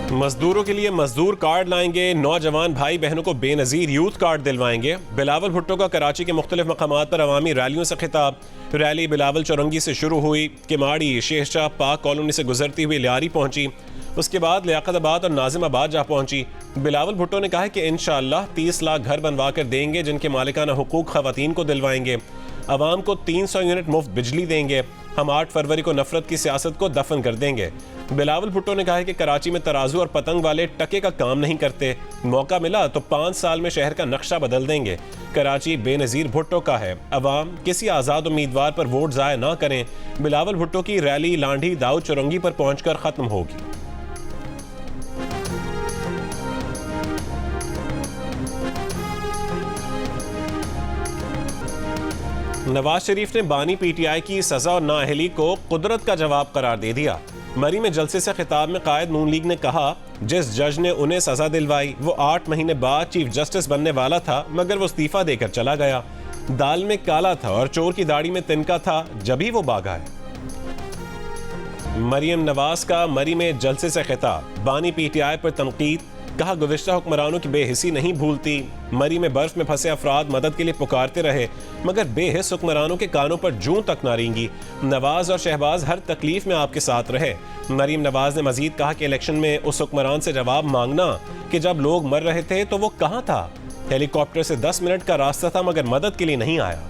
मजदूरों के लिए मजदूर कार्ड लाएंगे, नौजवान भाई बहनों को बेनजीर यूथ कार्ड दिलवाएंगे। बिलावल भुट्टो का कराची के मुख्तलिफ मकामात पर अवामी रैलियों से खिताब। रैली बिलावल चौरंगी से शुरू हुई, किमाड़ी, शेरशाह पाक कॉलोनी से गुजरती हुई लियारी पहुंची, उसके बाद लियाकताबाद और नाजिमाबाद जा पहुंची। बिलावल भुट्टो ने कहा है कि इंशाअल्लाह 30 लाख घर बनवा कर देंगे, जिनके मालिकाना हुकूक खवातीन को दिलवाएंगे। अवाम को 300 यूनिट मुफ्त बिजली देंगे। हम 8 फरवरी को नफरत की सियासत को दफन कर देंगे। बिलावल भुट्टो ने कहा है कि कराची में तराजू और पतंग वाले टके का काम नहीं करते। मौका मिला तो 5 साल में शहर का नक्शा बदल देंगे। कराची बेनजीर भुट्टो का है। अवाम किसी आज़ाद उम्मीदवार पर वोट ज़ाया ना करें। बिलावल भुट्टो की रैली लांढी दाऊद चौरंगी पर पहुंचकर खत्म होगी। नवाज शरीफ ने बानी पीटीआई की सजा और नाअहली को कुदरत का जवाब करार दे दिया। मरी में जलसे से खिताब में कायद नून लीग ने कहा, जिस जज ने उन्हें सजा दिलवाई वो 8 महीने बाद चीफ जस्टिस बनने वाला था, मगर वो इस्तीफा देकर चला गया। दाल में काला था और चोर की दाढ़ी में तिनका था, जभी वो भागा है। मरियम नवाज का मरी में जलसे से खिताब, बानी पीटीआई पर तनकीद। कहा, गुज़िश्ता हुक्मरानों की बेहिसी नहीं भूलती। मरी में बर्फ में फंसे अफराद मदद के लिए पुकारते रहे, मगर बेहिस हुक्मरानों के कानों पर जूं तक ना रेंगी। नवाज और शहबाज हर तकलीफ में आपके साथ रहे। मरीम नवाज ने मजीद कहा कि इलेक्शन में उस हुक्मरान से जवाब मांगना कि जब लोग मर रहे थे तो वो कहाँ था। हेलीकॉप्टर से 10 मिनट का रास्ता था, मगर मदद के लिए नहीं आया।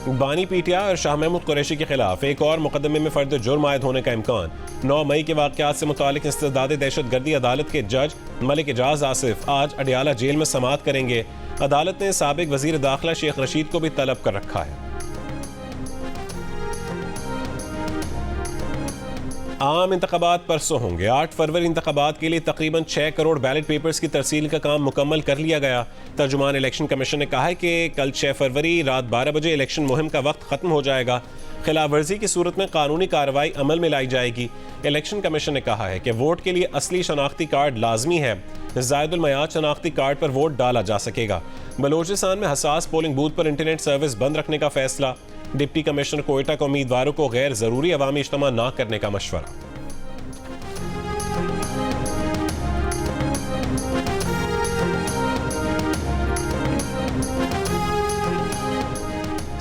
बानी पीटीआई और शाह महमूद कुरैशी के खिलाफ एक और मुकदमे में फर्द जुर्म आयद होने का इम्कान। 9 मई के वाक़यात से मुतालिक इस्तेदाद दहशतगर्दी अदालत के जज मलिक एजाज आसिफ आज अडियाला जेल में समाअत करेंगे। अदालत ने साबिक वजीर दाखिला शेख रशीद को भी तलब कर रखा है। आम इंतखाबात परसों होंगे। 8 फरवरी इंतखाबात के लिए तकरीबन 6 करोड़ बैलेट पेपर्स की तरसील का काम मुकम्मल कर लिया गया। तर्जुमान इलेक्शन कमीशन ने कहा है कि कल 6 फरवरी रात 12 बजे इलेक्शन मुहिम का वक्त खत्म हो जाएगा। खिलाफ वर्जी की सूरत में कानूनी कार्रवाई अमल में लाई जाएगी। इलेक्शन कमीशन ने कहा है कि वोट के लिए असली शनाख्ती कार्ड लाजमी है। ज़ायदुल मयाद शनाख्ती कार्ड पर वोट डाला जा सकेगा। बलोचिस्तान में हसास पोलिंग बूथ पर इंटरनेट सर्विस बंद रखने का फैसला। डिप्टी कमिश्नर कोयटा को उम्मीदवारों को गैर जरूरी अवामी इज्तिमा न करने का मशवरा।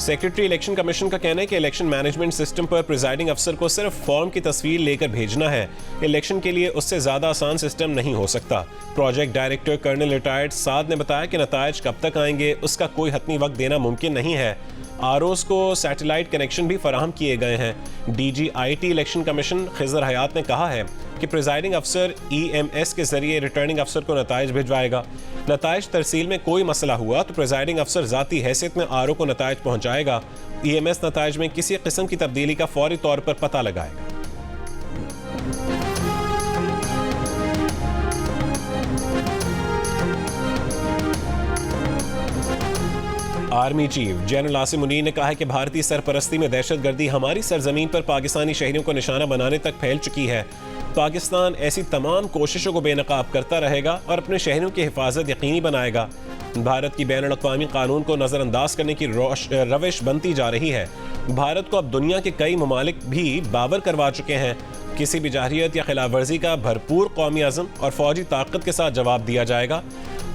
सेक्रेटरी इलेक्शन कमीशन का कहना है कि इलेक्शन मैनेजमेंट सिस्टम पर प्रिजाइडिंग अफसर को सिर्फ फॉर्म की तस्वीर लेकर भेजना है। इलेक्शन के लिए उससे ज्यादा आसान सिस्टम नहीं हो सकता। प्रोजेक्ट डायरेक्टर कर्नल रिटायर्ड साद ने बताया कि नतायज कब तक आएंगे उसका कोई हतमी वक्त देना मुमकिन नहीं है। आरओज़ को सैटेलाइट कनेक्शन भी फराहम किए गए हैं। DGIT इलेक्शन कमीशन खिजर हयात ने कहा है कि प्रिजाइडिंग अफसर EMS के जरिए रिटर्निंग अफसर को नताइज भिजवाएगा। नताइज तरसील में कोई मसला हुआ तो प्रिजाइडिंग अफसर जाती हैसियत में RO को नताइज पहुंचाएगा। EMS नताइज में किसी किस्म की तब्दीली का फौरी तौर पर पता लगाएगा। Army chief general Asim Munir ने कहा है कि भारतीय सरपरस्ती में दहशतगर्दी हमारी सरजमीन पर पाकिस्तानी शहरियों को निशाना बनाने तक फैल चुकी है। पाकिस्तान ऐसी तमाम कोशिशों को बेनकाब करता रहेगा और अपने शहरियों की हिफाजत यकीनी बनाएगा। भारत की बैनुल अक़वामी कानून को नज़रअंदाज करने की रविश बनती जा रही है। भारत को अब दुनिया के कई ममालिक भी बावर करवा चुके हैं। किसी भी जाहिरियत या खिलाफ वर्जी का भरपूर कौमी अज़म और फौजी ताकत के साथ जवाब दिया जाएगा।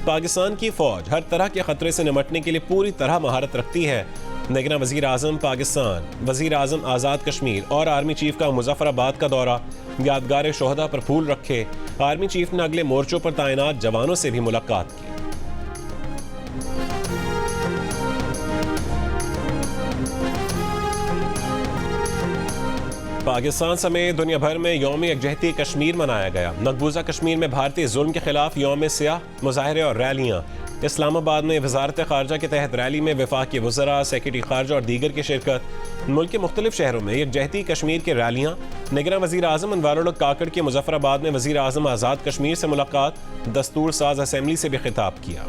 पाकिस्तान की फौज हर तरह के खतरे से निपटने के लिए पूरी तरह महारत रखती है। निगरान वज़ीर आज़म पाकिस्तान, वज़ीर आज़म आज़ाद कश्मीर और आर्मी चीफ का मुजफ्फराबाद का दौरा। यादगार शोहदा पर फूल रखे। आर्मी चीफ ने अगले मोर्चों पर तैनात जवानों से भी मुलाकात की। पाकिस्तान समेत दुनिया भर में यौम यकजहती कश्मीर मनाया गया। मकबूजा कश्मीर में भारतीय जुल्म के खिलाफ यौम सियाह मुजाहरे और रैलियाँ। इस्लामाबाद में वजारत खारजा के तहत रैली में वफाकी वज़रा, सेक्रेटरी खारजा और दीगर की शिरकत। मुल्क के मुख्तलिफ शहरों में यकजहती कश्मीर की रैलियाँ। निगरान वज़ीर आज़म अनवारुल हक काकड़ के मुजफ्फराबाद में वज़ीर आज़म आज़ाद कश्मीर से मुलाकात। दस्तूर साज असेंबली से भी खिताब किया।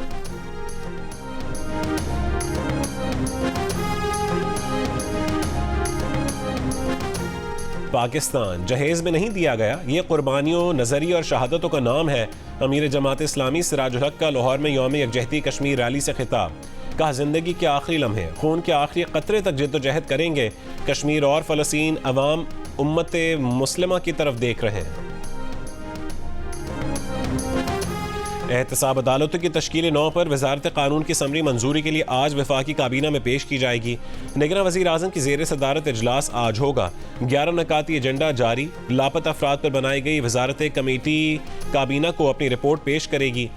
पाकिस्तान जहेज में नहीं दिया गया, ये कुर्बानियों, नजरिए और शहादतों का नाम है। अमीर जमात इस्लामी सिराजुल हक का लाहौर में यौम यकजहती कश्मीर रैली से खिताब। कहा जिंदगी के आखिरी लम्हे, खून के आखिरी कतरे तक जद्दोजहद करेंगे। कश्मीर और फ़लस्तीन अवाम उम्मत मुस्लिमा की तरफ देख रहे हैं। एहतसाब अदालतों की तश्कील 9 पर वजारत कानून की समरी मंजूरी के लिए आज वफाकी काबीना में पेश की जाएगी। निगरान वज़ीर आज़म की ज़ेर सदारत इजलास आज होगा। 11 नकाती एजेंडा जारी। लापता अफराद पर बनाई गई वजारत कमेटी काबीना को अपनी रिपोर्ट पेश करेगी।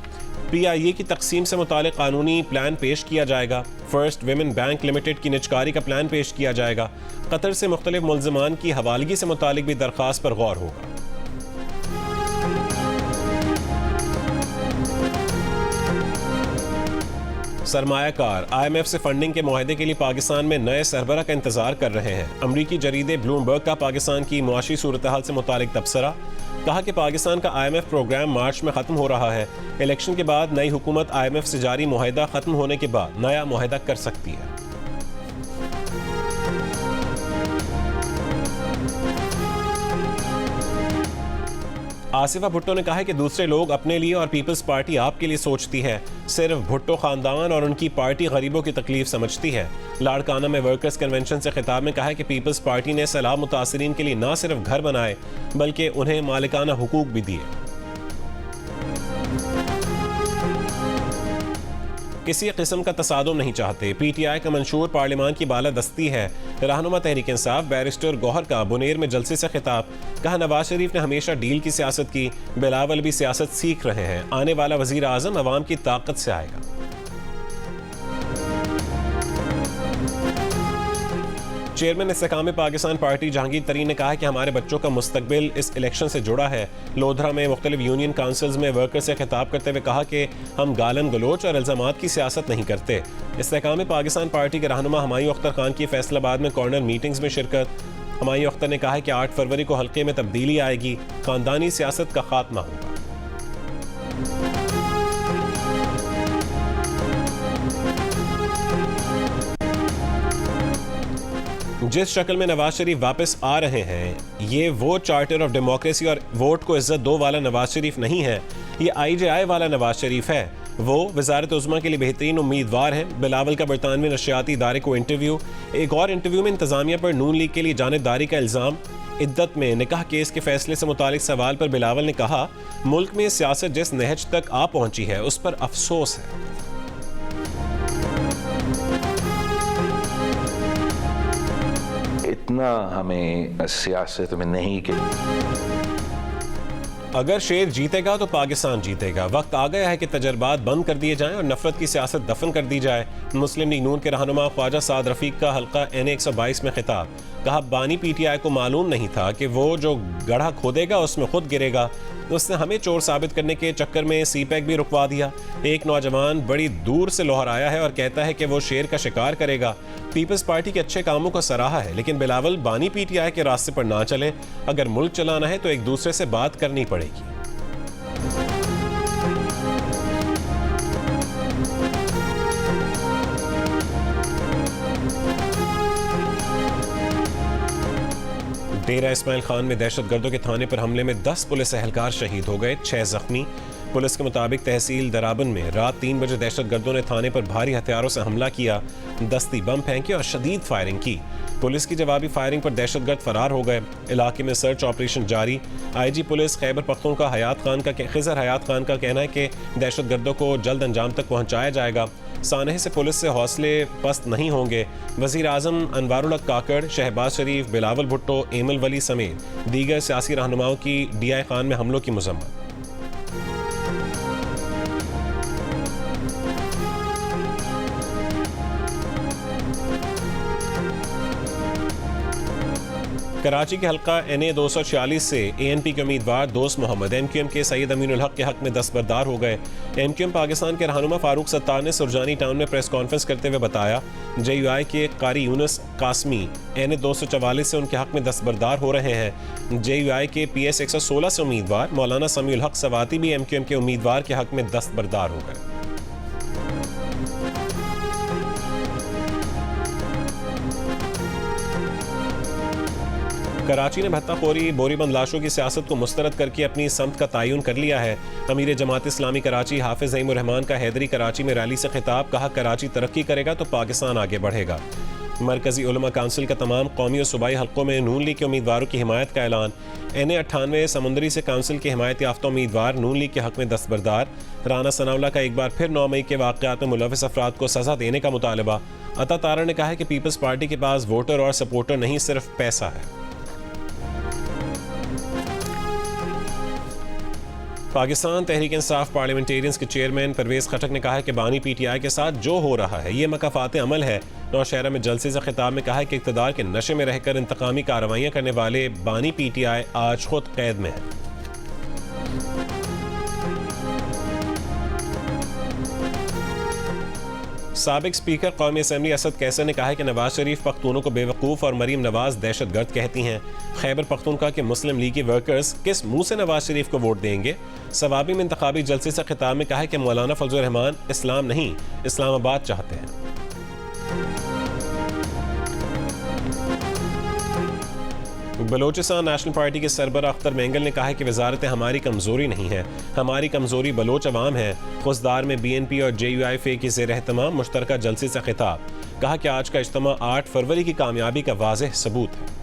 PIA की तकसीम से मुतालिक कानूनी प्लान पेश किया जाएगा। फर्स्ट विमेन बैंक लिमिटेड की निजकारी का प्लान पेश किया जाएगा। कतर से मुख्तलिफ मुल्ज़मान की हवालगी से मुतालिक भी दरख्वास्त पर गौर होगा। सरमायाकार IMF से फंडिंग के मुआहदे के लिए पाकिस्तान में नए सरबरा का इंतजार कर रहे हैं। अमरीकी जरीदे ब्लूमबर्ग का पाकिस्तान की मुआशी सूरत हाल से मुतालिक तबसरा। कहा कि पाकिस्तान का IMF प्रोग्राम मार्च में ख़त्म हो रहा है। इलेक्शन के बाद नई हुकूमत IMF से जारी मुआहदा ख़त्म होने के बाद नया मुआहदा कर सकती है। आसिफा भुट्टो ने कहा है कि दूसरे लोग अपने लिए और पीपल्स पार्टी आपके लिए सोचती है। सिर्फ भुट्टो खानदान और उनकी पार्टी गरीबों की तकलीफ समझती है। लाड़काना में वर्कर्स कन्वेंशन से खिताब में कहा है कि पीपल्स पार्टी ने सैलाब मुतासरीन के लिए न सिर्फ घर बनाए बल्कि उन्हें मालिकाना हुकूक भी दिए। किसी किस्म का तसादुम नहीं चाहते। PTI का मंशूर पार्लियामान की बालादस्ती है। रहनुमा तहरीक इंसाफ बैरिस्टर गौहर का बुनेर में जलसे से खिताब। कहा नवाज शरीफ ने हमेशा डील की सियासत की, बिलावल भी सियासत सीख रहे हैं। आने वाला वजीर आजम अवाम की ताकत से आएगा। चेयरमैन इस्तेकाम पाकिस्तान पार्टी जहांगीर तरीन ने कहा है कि हमारे बच्चों का मुस्तकबिल इस इलेक्शन से जुड़ा है। लोधरा में मुख्तलिफ यूनियन काउंसिल्स में वर्कर से खिताब करते हुए कहा कि हम गालन गलोच और इल्ज़ामात की सियासत नहीं करते। इस्तेकाम पाकिस्तान पार्टी के रहनुमा हुमायूं अख्तर खान की फैसलाबाद में कॉर्नर मीटिंग्स में शिरकत। हुमायूं अख्तर ने कहा है कि 8 फरवरी को हल्के में तब्दीली आएगी, खानदानी सियासत का खात्मा होगा। जिस शक्ल में नवाज शरीफ वापस आ रहे हैं, ये वो चार्टर ऑफ डेमोक्रेसी और वोट को इज्जत दो वाला नवाज शरीफ नहीं है, ये IJI वाला नवाज शरीफ है। वो वजारत उज़्मा के लिए बेहतरीन उम्मीदवार हैं। बिलावल का बरतानवी नशियाती इदारे को इंटरव्यू। एक और इंटरव्यू में इंतजामिया पर नून लीग के लिए जानिबदारी का इल्ज़ाम। इद्दत में निकाह केस के फैसले से मुतालिक सवाल पर बिलावल ने कहा मुल्क में सियासत जिस नहज तक आ पहुंची है उस पर अफसोस है। इतना हमें सियासत में नहीं कि अगर शेर जीतेगा तो पाकिस्तान जीतेगा। वक्त आ गया है कि तजर्बात बंद कर दिए जाएं और नफरत की सियासत दफन कर दी जाए। मुस्लिम लीग नून के रहनुमा ख्वाजा साद रफीक का हल्का NA 122 में खिताब। कहा बानी PTI को मालूम नहीं था कि वो जो गड्ढा खोदेगा उसमें खुद गिरेगा। उसने हमें चोर साबित करने के चक्कर में CPEC भी रुकवा दिया। एक नौजवान बड़ी दूर से लोहर आया है और कहता है कि वो शेर का शिकार करेगा। पीपल्स पार्टी के अच्छे कामों को सराहा है, लेकिन बिलावल बानी PTI के रास्ते पर ना चले। अगर मुल्क चलाना है तो एक दूसरे से बात करनी पड़ेगी। डेरा इस्माइल खान में दहशतगर्दों के थाने पर हमले में 10 पुलिस एहलकार शहीद हो गए, 6 जख्मी। पुलिस के मुताबिक तहसील दराबन में रात 3 बजे दहशतगर्दों ने थाने पर भारी हथियारों से हमला किया, दस्ती बम फेंके और शदीद फायरिंग की। पुलिस की जवाबी फायरिंग पर दहशतगर्द फरार हो गए। इलाके में सर्च ऑपरेशन जारी। IG पुलिस खैबर पख्तूनख्वा खिज़र हयात खान का कहना है कि दहशतगर्दों को जल्द अंजाम तक पहुँचाया जाएगा। सानह से पुलिस से हौसले पस्त नहीं होंगे। वज़ीर आज़म अनवारुल हक काकड़, शहबाज शरीफ, बिलावल भुट्टो, एमल वली समेत दीगर सियासी रहनुमाओं की DI खान में हमलों की मज़म्मत। कराची के हल्का NA 246 से ANP के उम्मीदवार दोस्त मोहम्मद MQM के सैयद अमीनुल हक के हक में दस्तबरदार हो गए। MQM पाकिस्तान के रहनुमा फारूक सत्तार ने सुरजानी टाउन में प्रेस कॉन्फ्रेंस करते हुए बताया JUI के कारी यूनुस कासमी NA 244 से उनके हक में दस्तबरदार हो रहे हैं। JUI के PS 116 से उम्मीदवार मौलाना समीउल हक सवाती भी MQM के उम्मीदवार के हक में दस्तबरदार हो गए। कराची ने भत्ताखोरी बोरीबंद लाशों की सियासत को मुस्तरद करके अपनी समत का तयन कर लिया है। अमीर जमात इस्लामी कराची हाफिज ज़ईमुर रहमान का हैदरी कराची में रैली से खिताब, कहा कराची तरक्की करेगा तो पाकिस्तान आगे बढ़ेगा। मरकजी उलमा काउंसिल का तमाम कौमी और सूबाई हल्कों में नून लीग के उम्मीदवारों की हिमायत का ऐलान। NA98 समुंदरी से काउंसिल के हिमायत याफ्ता उम्मीदवार नून लीग के हक में दस्तबरदार। राना सनाउल्लाह का एक बार फिर 9 मई के वाक़यात में मुलविस अफराद को सज़ा देने का मुतालबा। अता तारा ने कहा है कि पीपल्स पार्टी के पास वोटर और सपोर्टर नहीं, सिर्फ पैसा है। पाकिस्तान तहरीक इंसाफ पार्लियामेंटेरियंस के चेयरमैन परवेज़ खटक ने कहा है कि बानी PTI के साथ जो हो रहा है ये मकाफात अमल है। नौशहरा में जलसे से खिताब में कहा है कि इक़्तिदार के नशे में रहकर इंतकामी कार्रवाइयाँ करने वाले बानी PTI आज खुद कैद में है। साबिक स्पीकर कौमी असम्बली असद कैसर ने कहा है कि नवाज शरीफ पख्तूनों को बेवकूफ़ और मरीम नवाज दहशतगर्द कहती हैं। खैबर पख्तूनख्वा के मुस्लिम लीगी वर्कर्स किस मुंह से नवाज शरीफ को वोट देंगे। सवाबी में इंतखाबी जलसे से खिताब में कहा है कि मौलाना फजलुर रहमान इस्लाम नहीं इस्लामाबाद चाहते हैं। बलोचिस्तान नेशनल पार्टी के सरबराह अख्तर मेंगल ने कहा है कि वजारत हमारी कमज़ोरी नहीं है, हमारी कमज़ोरी बलोच अवाम है। खुसदार में BNP और JUIF की ज़ेर एहतमाम मुश्तरका जलसे से खिताब, कहा कि आज का इज्तिमा 8 फरवरी की कामयाबी का वाज़ेह सबूत है।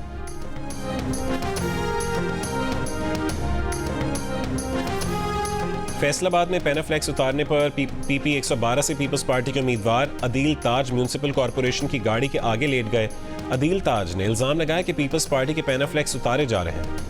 फैसलाबाद में पेनाफ्लेक्स उतारने पर PP 112 से पीपल्स पार्टी के उम्मीदवार अदील ताज म्यूनिसिपल कॉरपोरेशन की गाड़ी के आगे लेट गए। अदील ताज ने इल्जाम लगाया कि पीपल्स पार्टी के पेनाफ्लेक्स उतारे जा रहे हैं।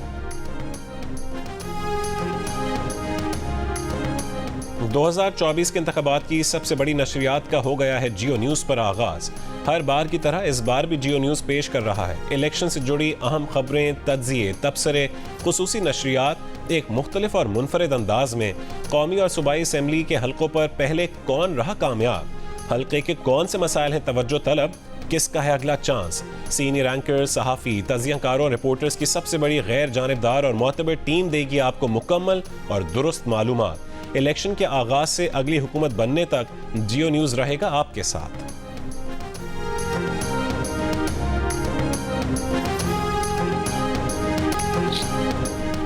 2024 के इंतखाबात की सबसे बड़ी नशरियात का हो गया है जियो न्यूज़ पर आगाज। हर बार की तरह इस बार भी जियो न्यूज़ पेश कर रहा है इलेक्शन से जुड़ी अहम खबरें, तज्जिए, तबसरे, खुसूसी नशरियात एक मुख्तलिफ और मुनफरिद अंदाज में। कौमी और सूबाई असम्बली के हल्कों पर पहले कौन रहा कामयाब, हल्के के कौन से मसाइल हैं तवज्जो तलब, किसका है अगला चांस। सीनियर एंकर, सहाफ़ी, तज़ियाकारों, रिपोर्टर्स की सबसे बड़ी गैर जानिबदार और मोतबर टीम देगी आपको मुकम्मल और दुरुस्त मालूमात। इलेक्शन के आगाज से अगली हुकूमत बनने तक जियो न्यूज़ रहेगा आपके साथ।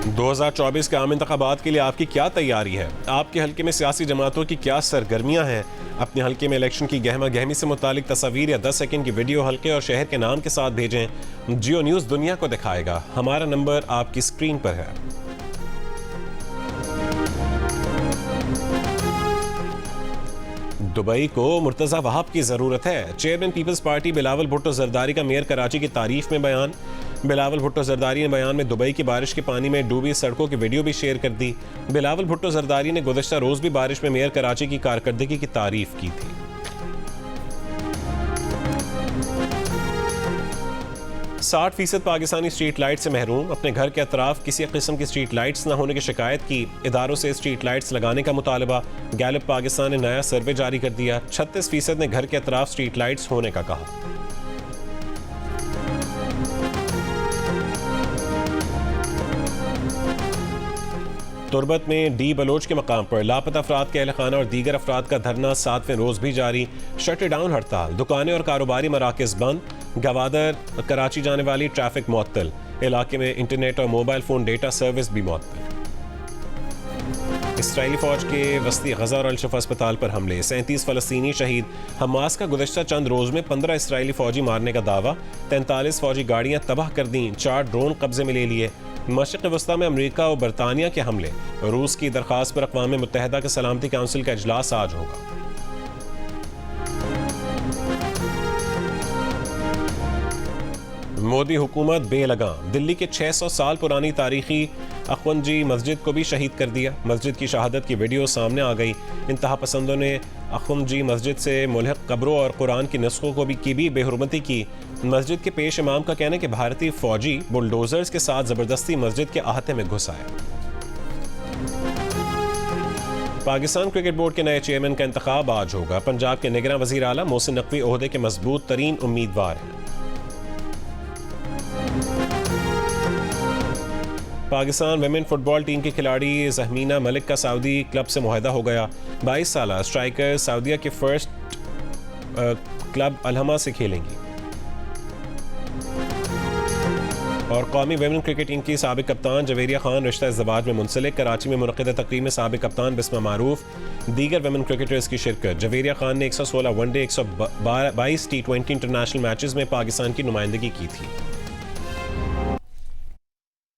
दो 2024 के आम इंतखाबात के लिए आपकी क्या तैयारी है? आपके हल्के में सियासी जमातों की क्या सरगर्मियां हैं? अपने हल्के में इलेक्शन की गहमा गहमी से मुतालिक तस्वीर या 10 सेकंड की वीडियो हल्के और शहर के नाम के साथ भेजें। जियो न्यूज़ दुनिया को दिखाएगा। हमारा नंबर आपकी स्क्रीन पर है। दुबई को मुर्तज़ा वहाब की ज़रूरत है। Chairman Peoples Party Bilawal Bhutto Zardari का मेयर कराची की तारीफ में बयान। बिलावल भुट्टो जरदारी ने बयान में दुबई की बारिश के पानी में डूबी सड़कों की वीडियो भी शेयर कर दी। बिलावल भुट्टो जरदारी ने गुज़श्ता रोज़ भी बारिश में मेयर कराची की कारकर्दगी की तारीफ की थी। 60% पाकिस्तानी स्ट्रीट लाइट से महरूम। अपने घर के अतराफ किसी किस्म की स्ट्रीट लाइट्स न होने की शिकायत की। इदारों से स्ट्रीट लाइट्स लगाने का मुतालबा। गैलप पाकिस्तान ने नया सर्वे जारी कर दिया। 36% ने घर के अतराफ स्ट्रीट लाइट्स होने का कहा। तुरबत में डी बलोच के मकाम पर लापता अफराद के अहलखाना और दीगर अफराद का धरना 7वें रोज भी जारी। शटर डाउन हड़ताल, दुकानें और कारोबारी मराकज़ बंद। गवादर कराची जाने वाली ट्रैफिक मुअत्तल। इलाके में इंटरनेट और मोबाइल फोन डेटा सर्विस भी मुअत्तल। इसराइली फौज के वस्ती गजा और अल-शिफा अस्पताल पर हमले, 37 फ़लस्तीनी शहीद। हमास का गुज़श्ता चंद रोज में 15 इसराइली फौजी मारने का दावा। 43 फौजी गाड़ियां तबाह कर दी, 4 ड्रोन कब्जे में ले लिए। मशरिक़ वस्ता में अमरीका और बरतानिया के हमले। रूस की दरख्वास्त पर अक़वाम मुत्तहिदा के सलामती काउंसिल का इजलास आज होगा। मोदी हुकूमत बेलगाम। दिल्ली के 600 साल पुरानी तारीखी अखवंजी मस्जिद को भी शहीद कर दिया। मस्जिद की शहादत की वीडियो सामने आ गई। इंतहा पसंदों ने अखवंजी मस्जिद से मुल्हिक कब्रों और कुरान की नुस्खों को भी बेहुरमती की। मस्जिद के पेश इमाम का कहना है कि भारतीय फौजी बुलडोजर्स के साथ जबरदस्ती मस्जिद के अहाते में घुस आए। पाकिस्तान क्रिकेट बोर्ड के नए चेयरमैन का इंतखाब आज होगा। पंजाब के निगरान वज़ीर आला मोहसिन नकवी ओहदे के मजबूत तरीन उम्मीदवार हैं। पाकिस्तान विमेन फुटबॉल टीम की खिलाड़ी ज़हमीना मलिक का सऊदी क्लब से मुआहदा हो गया। 22 साल स्ट्राइकर सऊदीया के फर्स्ट क्लब अलहमा से खेलेंगी। और कौमी वेमेन क्रिकेट टीम की साबिक कप्तान जवेरिया खान रिश्ता इज़्ज़वाज में मुंसलिक। कराची में मुनक़िदा तकरीब में साबिक कप्तान बिस्मा मारूफ दीगर वेमेन क्रिकेटर्स की शिरकत। जवेरिया खान ने 116 वनडे 122 T20 इंटरनेशनल मैचेस में पाकिस्तान की नुमाइंदगी की थी।